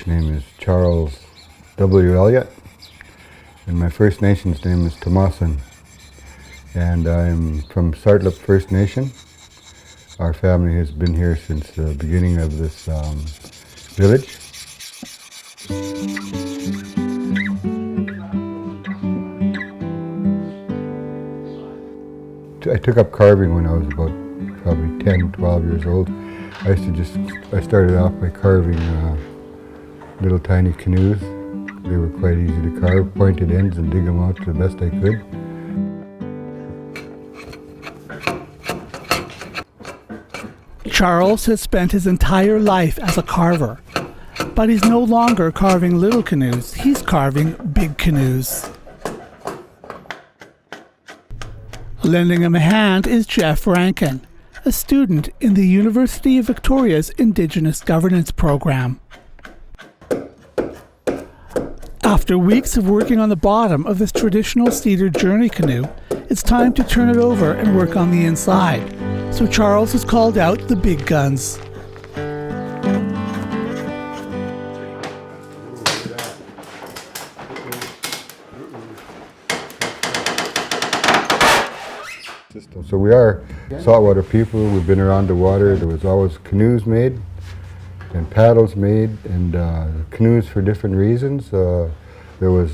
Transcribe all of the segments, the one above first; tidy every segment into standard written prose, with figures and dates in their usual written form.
Salish name is Charles W. Elliott, and my First Nations name is Tomasin. And I'm from Sartlip First Nation. Our family has been here since the beginning of this village. I took up carving when I was about probably 10, 12 years old. I started off by carving little tiny canoes. They were quite easy to carve, pointed ends, and dig them out the best I could. Charles has spent his entire life as a carver, but he's no longer carving little canoes, he's carving big canoes. Lending him a hand is Jeff Rankin, a student in the University of Victoria's Indigenous Governance program. After weeks of working on the bottom of this traditional cedar journey canoe, it's time to turn it over and work on the inside. So Charles has called out the big guns. So we are saltwater people. We've been around the water. There was always canoes made and paddles made, and canoes for different reasons. There was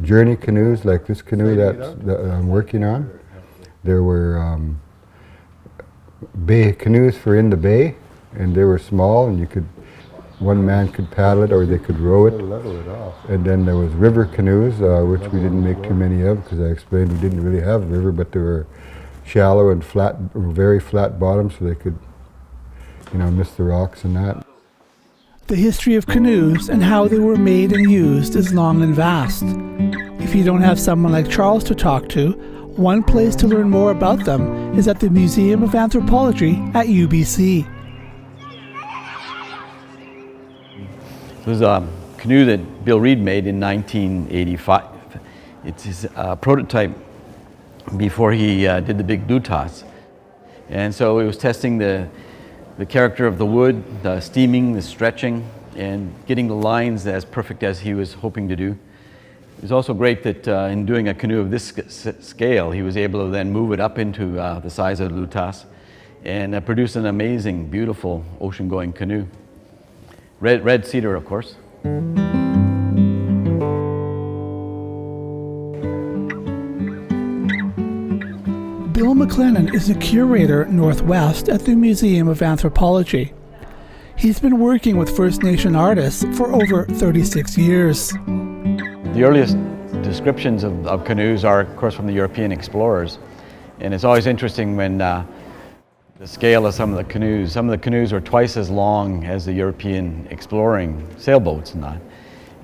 journey canoes like this canoe that I'm working on. There were bay canoes for in the bay, and they were small, and one man could paddle it or they could row it. And then there was river canoes, which we didn't make too many of because I explained we didn't really have a river, but they were shallow and flat, very flat bottom, so they could, miss the rocks and that. The history of canoes and how they were made and used is long and vast. If you don't have someone like Charles to talk to, one place to learn more about them is at the Museum of Anthropology at UBC. It was a canoe that Bill Reed made in 1985. It's his prototype before he did the big dutas. And so it was testing the character of the wood, the steaming, the stretching, and getting the lines as perfect as he was hoping to do. It was also great that in doing a canoe of this scale, he was able to then move it up into the size of lutas and produce an amazing, beautiful ocean-going canoe. Red cedar, of course. Bill McLennan is a curator northwest at the Museum of Anthropology. He's been working with First Nation artists for over 36 years. The earliest descriptions of canoes are, of course, from the European explorers. And it's always interesting when the scale of some of the canoes were twice as long as the European exploring sailboats and that.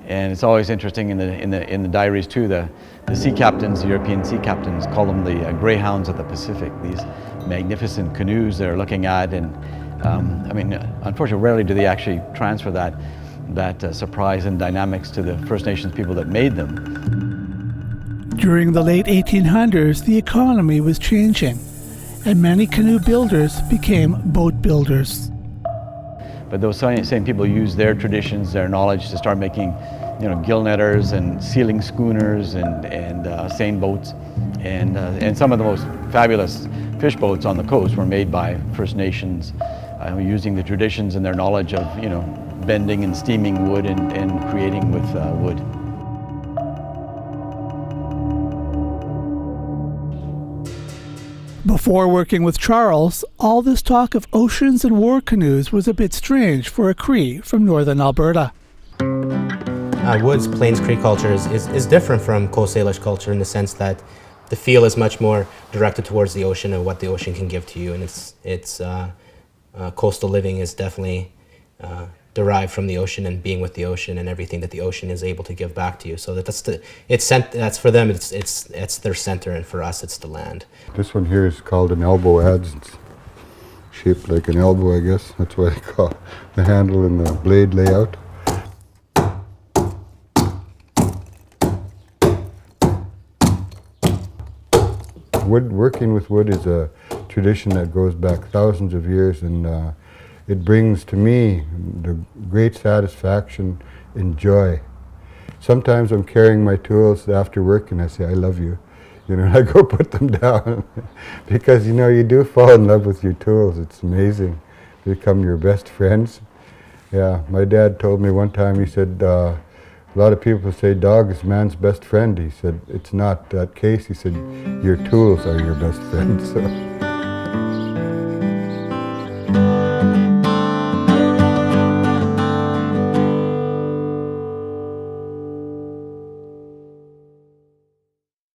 And it's always interesting in the diaries too, the sea captains, the European sea captains, call them the greyhounds of the Pacific, these magnificent canoes they're looking at. And unfortunately, rarely do they actually transfer that surprise and dynamics to the First Nations people that made them. During the late 1800s, the economy was changing, and many canoe builders became boat builders. But those same people used their traditions, their knowledge to start making, gill netters and sealing schooners and seine boats, and some of the most fabulous fish boats on the coast were made by First Nations, using the traditions and their knowledge of, bending and steaming wood and creating with wood. Before working with Charles, all this talk of oceans and war canoes was a bit strange for a Cree from northern Alberta. Woods Plains Cree culture is different from Coast Salish culture in the sense that the feel is much more directed towards the ocean and what the ocean can give to you, and it's coastal living is definitely derived from the ocean and being with the ocean and everything that the ocean is able to give back to you. So that's for them. It's their center, and for us, it's the land. This one here is called an elbow adze. It's shaped like an elbow, I guess. That's why they call the handle and the blade layout. Working with wood is a tradition that goes back thousands of years, and it brings to me the great satisfaction and joy. Sometimes I'm carrying my tools after work and I say, I love you. You know, and I go put them down. Because, you know, you do fall in love with your tools. It's amazing. They become your best friends. Yeah, my dad told me one time, he said, a lot of people say dog is man's best friend. He said, it's not that case. He said, your tools are your best friends. So.